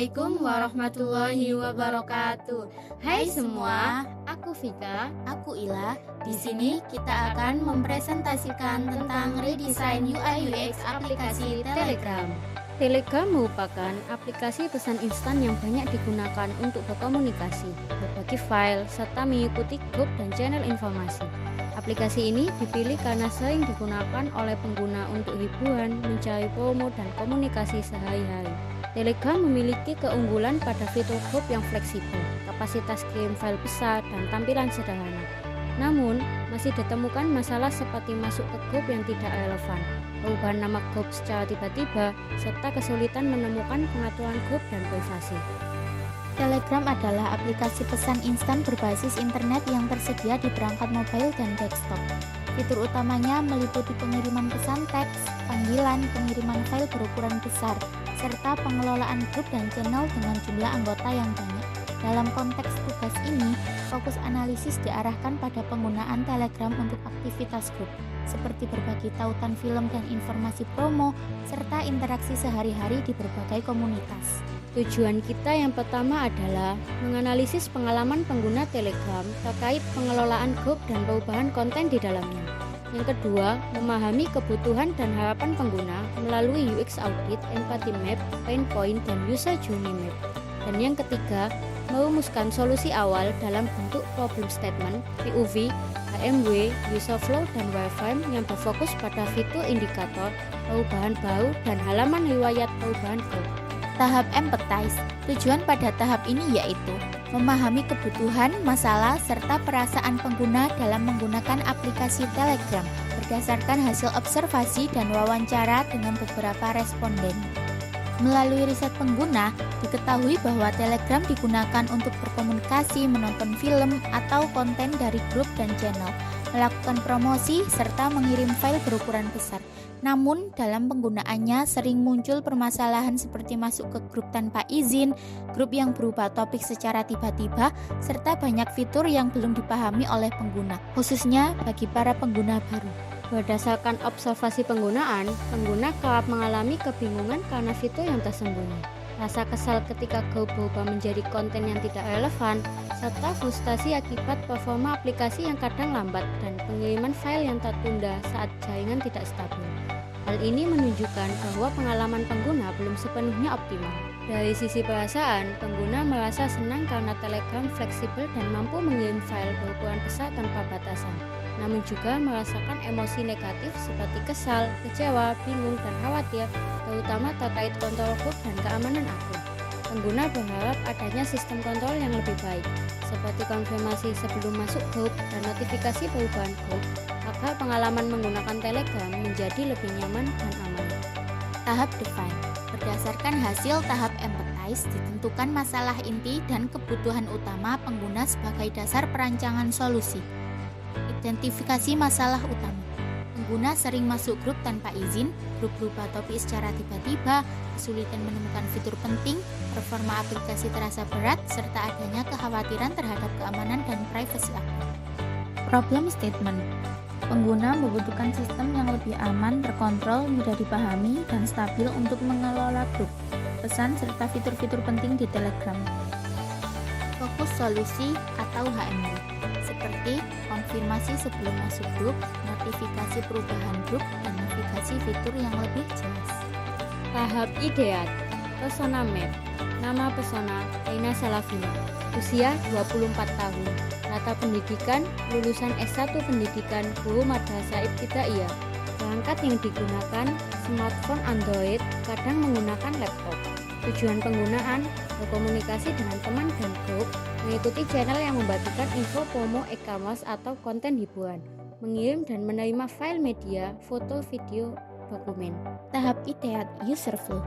Assalamualaikum warahmatullahi wabarakatuh. Hai semua, aku Vika, Aku Ila. Di sini kita akan mempresentasikan tentang redesign UI UX aplikasi Telegram. Telegram merupakan aplikasi pesan instan yang banyak digunakan untuk berkomunikasi, berbagi file, serta mengikuti grup dan channel informasi. Aplikasi ini dipilih karena sering digunakan oleh pengguna untuk hiburan, mencari promo, dan komunikasi sehari-hari. Telegram memiliki keunggulan pada fitur grup yang fleksibel, kapasitas kirim file besar, dan tampilan sederhana. Namun, masih ditemukan masalah seperti masuk ke grup yang tidak relevan, perubahan nama grup secara tiba-tiba, serta kesulitan menemukan pengaturan grup dan privasi. Telegram adalah aplikasi pesan instan berbasis internet yang tersedia di perangkat mobile dan desktop. Fitur utamanya meliputi pengiriman pesan teks, panggilan, pengiriman file berukuran besar, serta pengelolaan grup dan channel dengan jumlah anggota yang banyak. Dalam konteks tugas ini, fokus analisis diarahkan pada penggunaan Telegram untuk aktivitas grup, seperti berbagi tautan film dan informasi promo, serta interaksi sehari-hari di berbagai komunitas. Tujuan kita yang pertama adalah menganalisis pengalaman pengguna Telegram terkait pengelolaan grup dan perubahan konten di dalamnya. Yang kedua, memahami kebutuhan dan harapan pengguna melalui UX Audit, Empathy Map, Pain Point, dan User Journey Map. Dan yang ketiga, merumuskan solusi awal dalam bentuk Problem Statement, POV, HMW, User Flow, dan Wireframe yang berfokus pada fitur indikator, perubahan baru, dan halaman riwayat perubahan grup. Tahap empathize. Tujuan pada tahap ini yaitu memahami kebutuhan, masalah, serta perasaan pengguna dalam menggunakan aplikasi Telegram berdasarkan hasil observasi dan wawancara dengan beberapa responden. Melalui riset pengguna, diketahui bahwa Telegram digunakan untuk berkomunikasi, menonton film, atau konten dari grup dan channel, melakukan promosi, serta mengirim file berukuran besar. Namun, dalam penggunaannya sering muncul permasalahan seperti masuk ke grup tanpa izin, grup yang berubah topik secara tiba-tiba, serta banyak fitur yang belum dipahami oleh pengguna, khususnya bagi para pengguna baru. Berdasarkan observasi penggunaan, pengguna kerap mengalami kebingungan karena fitur yang tersembunyi, rasa kesal ketika grup berubah menjadi konten yang tidak relevan, serta frustasi akibat performa aplikasi yang kadang lambat dan pengiriman file yang tertunda saat jaringan tidak stabil. Hal ini menunjukkan bahwa pengalaman pengguna belum sepenuhnya optimal. Dari sisi perasaan, pengguna merasa senang karena Telegram fleksibel dan mampu mengirim file berukuran besar tanpa batasan. Namun juga merasakan emosi negatif seperti kesal, kecewa, bingung, dan khawatir, terutama terkait kontrol grup dan keamanan akun. Pengguna berharap adanya sistem kontrol yang lebih baik, seperti konfirmasi sebelum masuk grup dan notifikasi perubahan grup, agar pengalaman menggunakan Telegram menjadi lebih nyaman dan aman. Tahap define. Berdasarkan hasil tahap empathize, ditentukan masalah inti dan kebutuhan utama pengguna sebagai dasar perancangan solusi. Identifikasi masalah utama. Pengguna sering masuk grup tanpa izin, grup berubah topik secara tiba-tiba, kesulitan menemukan fitur penting, performa aplikasi terasa berat, serta adanya kekhawatiran terhadap keamanan dan privasi akun. Problem statement. Pengguna membutuhkan sistem yang lebih aman, terkontrol, mudah dipahami, dan stabil untuk mengelola grup, pesan, serta fitur-fitur penting di Telegram. Fokus solusi atau HMW, seperti konfirmasi sebelum masuk grup, notifikasi perubahan grup, dan navigasi fitur yang lebih jelas. Tahap ideat. Persona Map. Nama persona Reina Salavina. Usia 24 tahun. Latar pendidikan lulusan S1 Pendidikan Guru Madrasah Ibtidaiyah. Perangkat yang digunakan smartphone Android, kadang menggunakan laptop. Tujuan penggunaan berkomunikasi dengan teman dan grup, mengikuti channel yang membagikan info promo e-commerce atau konten hiburan, mengirim dan menerima file media, foto, video, dokumen. Tahap ideat user flow.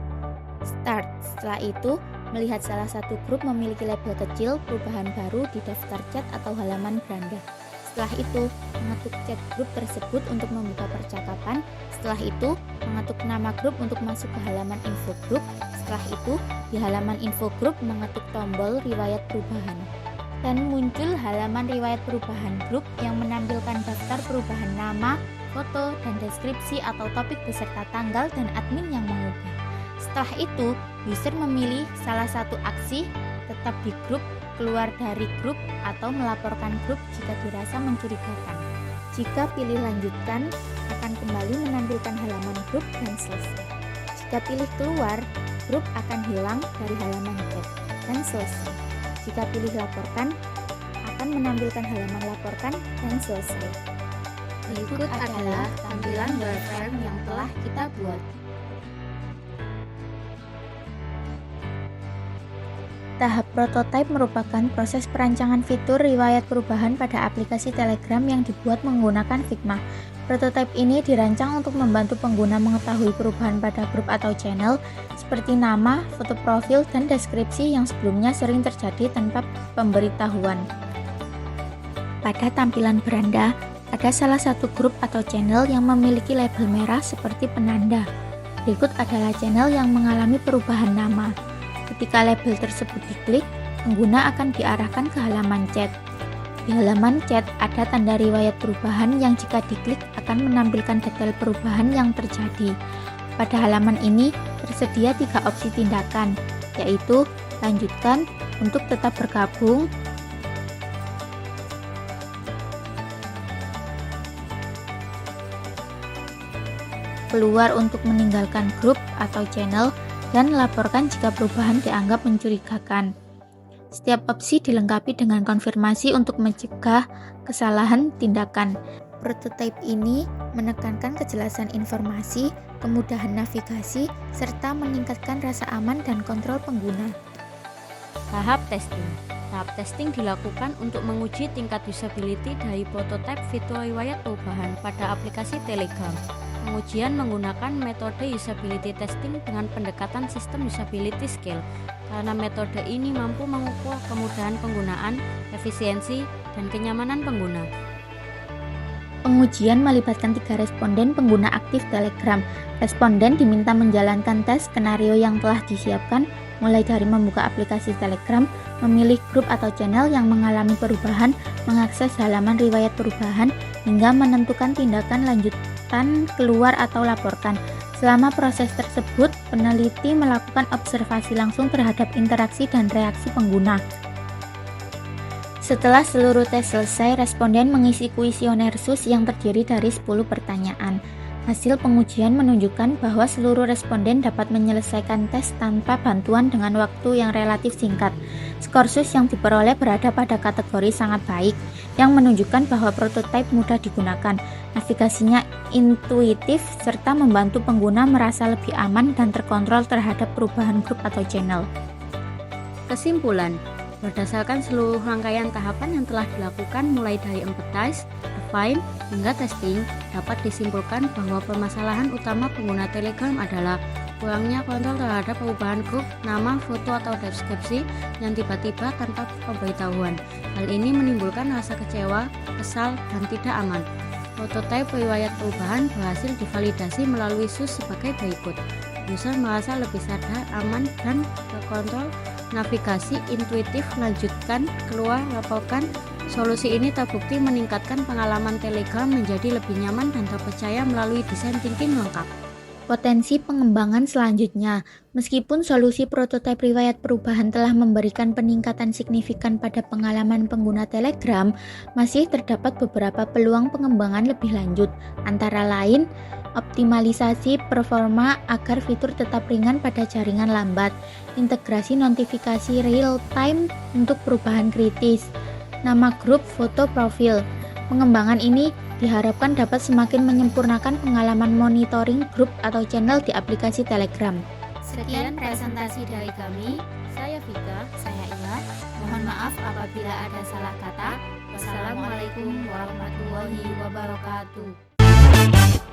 Start. Setelah itu, melihat salah satu grup memiliki label kecil, perubahan baru di daftar chat atau halaman beranda. Setelah itu, mengetuk chat grup tersebut untuk membuka percakapan. Setelah itu, mengetuk nama grup untuk masuk ke halaman info grup. Setelah itu, di halaman info grup mengetuk tombol riwayat perubahan. Dan muncul halaman riwayat perubahan grup yang menampilkan daftar perubahan nama, foto, dan deskripsi atau topik beserta tanggal dan admin yang mengubah. Setelah itu, user memilih salah satu aksi, tetap di grup, keluar dari grup, atau melaporkan grup jika dirasa mencurigakan. Jika pilih lanjutkan, akan kembali menampilkan halaman grup dan selesai. Jika pilih keluar, grup akan hilang dari halaman chat dan selesai. Jika pilih laporkan, akan menampilkan halaman laporkan dan selesai. Berikut adalah tampilan wireframe yang telah kita buat. Tahap prototipe merupakan proses perancangan fitur riwayat perubahan pada aplikasi Telegram yang dibuat menggunakan Figma. Prototipe ini dirancang untuk membantu pengguna mengetahui perubahan pada grup atau channel seperti nama, foto profil, dan deskripsi yang sebelumnya sering terjadi tanpa pemberitahuan. Pada tampilan beranda, ada salah satu grup atau channel yang memiliki label merah seperti penanda. Berikut adalah channel yang mengalami perubahan nama. Ketika label tersebut diklik, pengguna akan diarahkan ke halaman chat. Di halaman chat ada tanda riwayat perubahan yang jika diklik akan menampilkan detail perubahan yang terjadi. Pada halaman ini tersedia 3 opsi tindakan, yaitu lanjutkan untuk tetap bergabung, keluar untuk meninggalkan grup atau channel, dan laporkan jika perubahan dianggap mencurigakan. Setiap opsi dilengkapi dengan konfirmasi untuk mencegah kesalahan tindakan. Prototipe ini menekankan kejelasan informasi, kemudahan navigasi, serta meningkatkan rasa aman dan kontrol pengguna. Tahap testing. Tahap testing dilakukan untuk menguji tingkat usability dari prototipe fitur riwayat perubahan pada aplikasi Telegram. Pengujian menggunakan metode usability testing dengan pendekatan sistem usability scale, karena metode ini mampu mengukur kemudahan penggunaan, efisiensi, dan kenyamanan pengguna. Pengujian melibatkan 3 responden pengguna aktif Telegram. Responden diminta menjalankan tes skenario yang telah disiapkan, mulai dari membuka aplikasi Telegram, memilih grup atau channel yang mengalami perubahan, mengakses halaman riwayat perubahan, hingga menentukan tindakan lanjutan, keluar atau laporkan. Selama proses tersebut, peneliti melakukan observasi langsung terhadap interaksi dan reaksi pengguna. Setelah seluruh tes selesai, responden mengisi kuesioner SUS yang terdiri dari 10 pertanyaan. Hasil pengujian menunjukkan bahwa seluruh responden dapat menyelesaikan tes tanpa bantuan dengan waktu yang relatif singkat. Skor SUS yang diperoleh berada pada kategori sangat baik, yang menunjukkan bahwa prototipe mudah digunakan, navigasinya intuitif, serta membantu pengguna merasa lebih aman dan terkontrol terhadap perubahan grup atau channel. Kesimpulan, berdasarkan seluruh rangkaian tahapan yang telah dilakukan mulai dari empathize, define, hingga testing, dapat disimpulkan bahwa permasalahan utama pengguna Telegram adalah kurangnya kontrol terhadap perubahan grup, nama, foto, atau deskripsi yang tiba-tiba tanpa pemberitahuan. Hal ini menimbulkan rasa kecewa, kesal, dan tidak aman. Prototipe riwayat perubahan berhasil divalidasi melalui SUS sebagai berikut. User merasa lebih sadar, aman, dan terkontrol. Navigasi intuitif, lanjutkan, keluar, laporkan. Solusi ini terbukti meningkatkan pengalaman Telegram menjadi lebih nyaman dan terpercaya melalui desain thinking lengkap. Potensi pengembangan selanjutnya. Meskipun solusi prototipe riwayat perubahan telah memberikan peningkatan signifikan pada pengalaman pengguna Telegram, masih terdapat beberapa peluang pengembangan lebih lanjut, antara lain optimalisasi performa agar fitur tetap ringan pada jaringan lambat, integrasi notifikasi real-time untuk perubahan kritis, nama grup, foto profil. Pengembangan ini diharapkan dapat semakin menyempurnakan pengalaman monitoring grup atau channel di aplikasi Telegram. Sekian presentasi dari kami. Saya Vika. Saya Ila. Mohon maaf apabila ada salah kata. Wassalamualaikum warahmatullahi wabarakatuh.